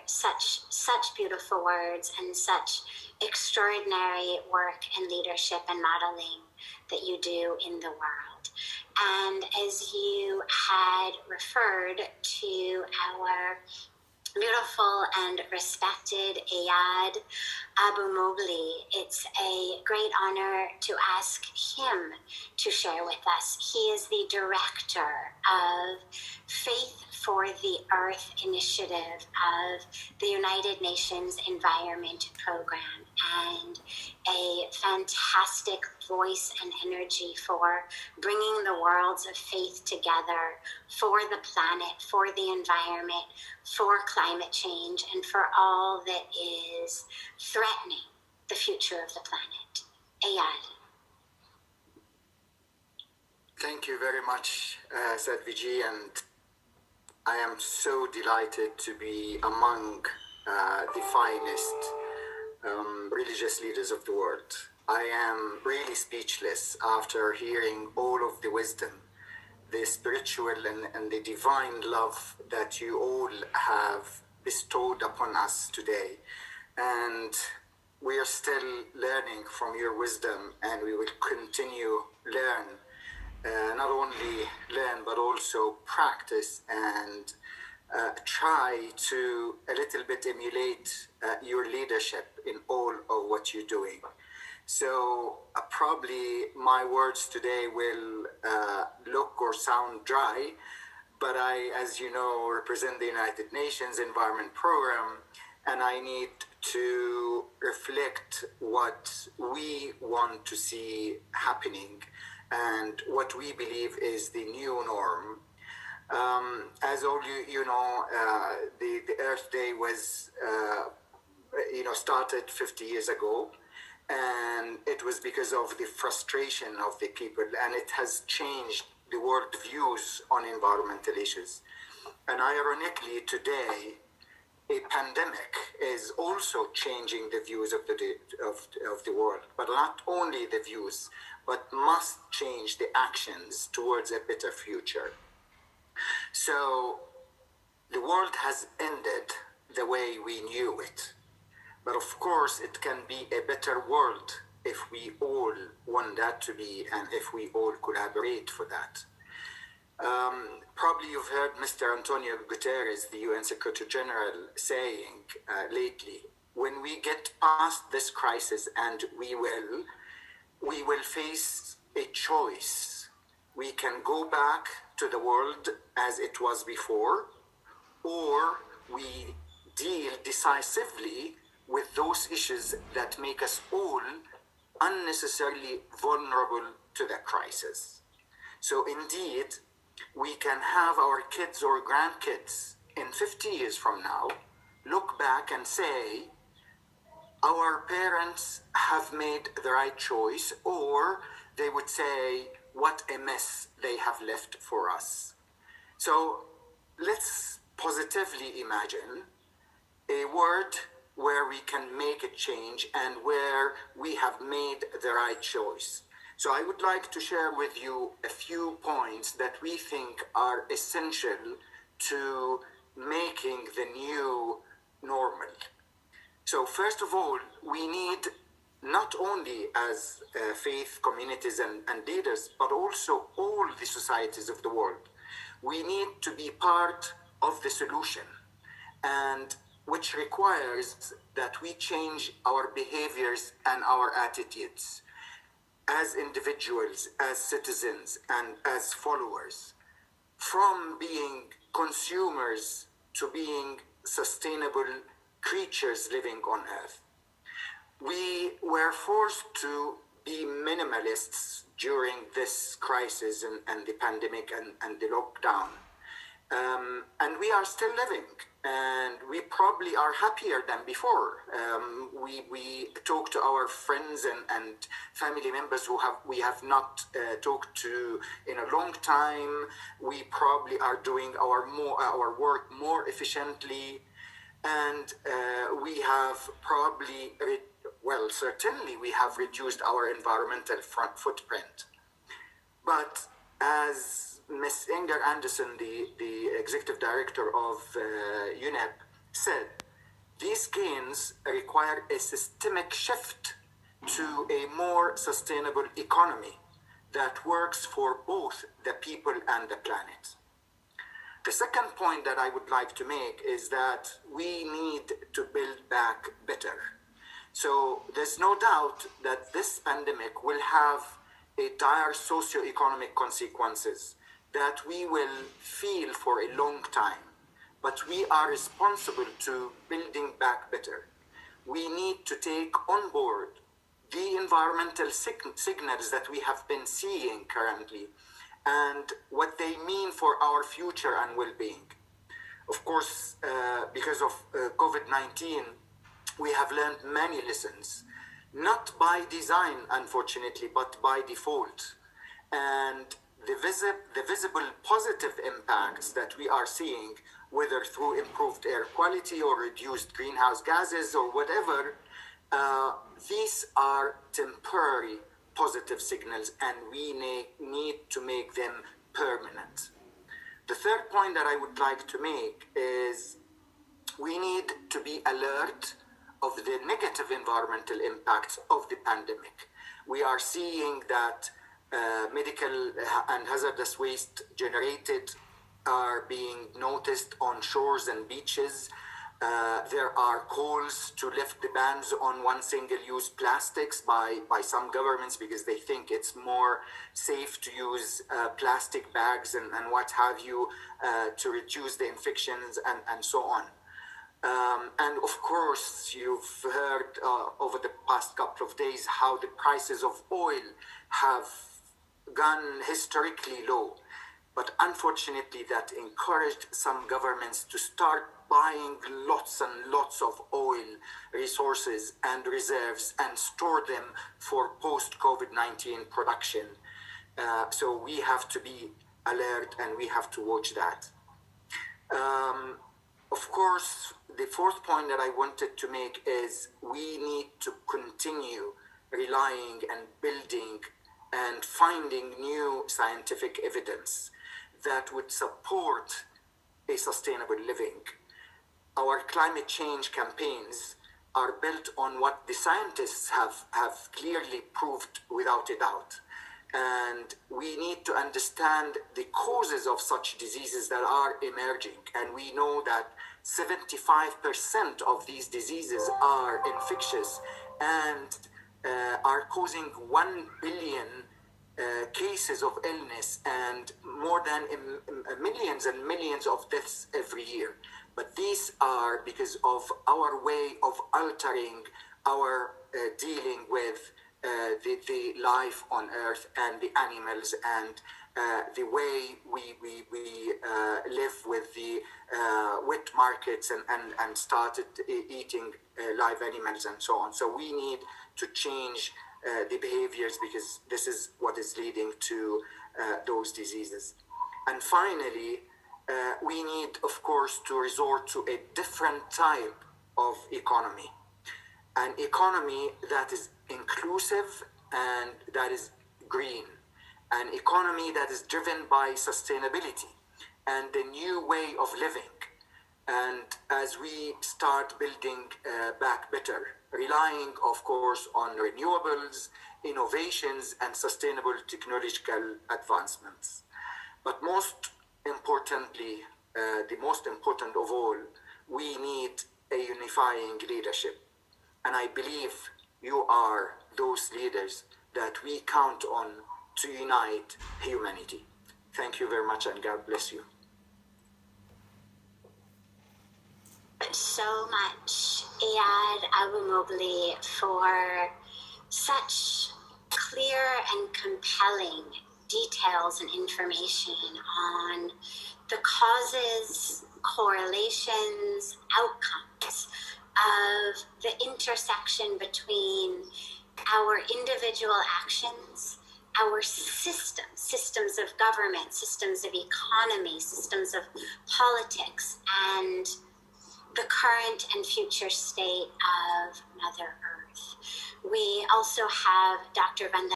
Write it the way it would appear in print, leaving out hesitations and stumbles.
such beautiful words and such extraordinary work and leadership and modeling that you do in the world. And as you had referred to our beautiful and respected Ayad Abu Mobli, it's a great honor to ask him to share with us. He is the director of Faith for the Earth initiative of the United Nations Environment Program, and a fantastic voice and energy for bringing the worlds of faith together for the planet, for the environment, for climate change, and for all that is threatening the future of the planet. Ayad. Thank you very much, Sadviji, and I am so delighted to be among the finest religious leaders of the world. I am really speechless after hearing all of the wisdom, the spiritual and the divine love that you all have bestowed upon us today. And we are still learning from your wisdom, and we will continue learn. Not only learn, but also practice and try to a little bit emulate your leadership in all of what you're doing. So probably my words today will look or sound dry, but I, as you know, represent the United Nations Environment Program, and I need to reflect what we want to see happening and what we believe is the new norm. As all you know, the Earth Day was, started 50 years ago, and it was because of the frustration of the people, and it has changed the world views on environmental issues. And ironically, today, a pandemic is also changing the views of the world, but not only the views, but must change the actions towards a better future. So the world has ended the way we knew it. But of course, it can be a better world if we all want that to be, and if we all collaborate for that. Probably you've heard Mr. Antonio Guterres, the UN Secretary General, saying lately, when we get past this crisis, and we will face a choice. We can go back to the world as it was before, or we deal decisively with those issues that make us all unnecessarily vulnerable to the crisis. So indeed, we can have our kids or grandkids in 50 years from now look back and say, our parents have made the right choice, or they would say, what a mess they have left for us. So let's positively imagine a world where we can make a change and where we have made the right choice. So I would like to share with you a few points that we think are essential to making the new normal. So first of all, we need not only as faith communities and leaders, but also all the societies of the world. We need to be part of the solution, and which requires that we change our behaviors and our attitudes as individuals, as citizens, and as followers, from being consumers to being sustainable creatures living on Earth. We were forced to be minimalists during this crisis and the pandemic and the lockdown. And we are still living, and we probably are happier than before. We talk to our friends and family members who we have not talked to in a long time. We probably are doing our work more efficiently, and we have probably, certainly we have reduced our environmental footprint. But as Ms. Inger Anderson, the executive director of UNEP, said, these gains require a systemic shift to a more sustainable economy that works for both the people and the planet. The second point that I would like to make is that we need to build back better. So there's no doubt that this pandemic will have a dire socio-economic consequences that we will feel for a long time, but we are responsible to building back better. We need to take on board the environmental signals that we have been seeing currently and what they mean for our future and well-being. Of course, because of COVID-19, we have learned many lessons, not by design, unfortunately, but by default. And the visible positive impacts that we are seeing, whether through improved air quality or reduced greenhouse gases or whatever, these are temporary positive signals, and we need to make them permanent. The third point that I would like to make is we need to be alert of the negative environmental impacts of the pandemic. We are seeing that medical and hazardous waste generated are being noticed on shores and beaches. There are calls to lift the bans on single-use plastics by some governments because they think it's more safe to use plastic bags and what have you to reduce the infections and so on. And of course, you've heard over the past couple of days how the prices of oil have gone historically low. But unfortunately, that encouraged some governments to start buying lots and lots of oil resources and reserves and store them for post-COVID-19 production. So we have to be alert and we have to watch that. Of course, the fourth point that I wanted to make is we need to continue relying and building and finding new scientific evidence that would support a sustainable living. Our climate change campaigns are built on what the scientists have clearly proved without a doubt. And we need to understand the causes of such diseases that are emerging. And we know that 75% of these diseases are infectious and are causing 1 billion cases of illness and more than millions and millions of deaths every year. But these are because of our way of altering our dealing with the life on Earth and the animals and the way we live with the wet markets and started eating live animals and so on. So we need to change the behaviors because this is what is leading to those diseases. And finally, we need, of course, to resort to a different type of economy. An economy that is inclusive and that is green. An economy that is driven by sustainability and the new way of living. And as we start building back better, relying, of course, on renewables, innovations, and sustainable technological advancements. But most importantly, the most important of all, we need a unifying leadership. And I believe you are those leaders that we count on to unite humanity. Thank you very much, and God bless you. So much, Iyad Abu Mobli, for such clear and compelling details and information on the causes, correlations, outcomes of the intersection between our individual actions, our systems of government, systems of economy, systems of politics, and the current and future state of Mother Earth. We also have Dr. Vandana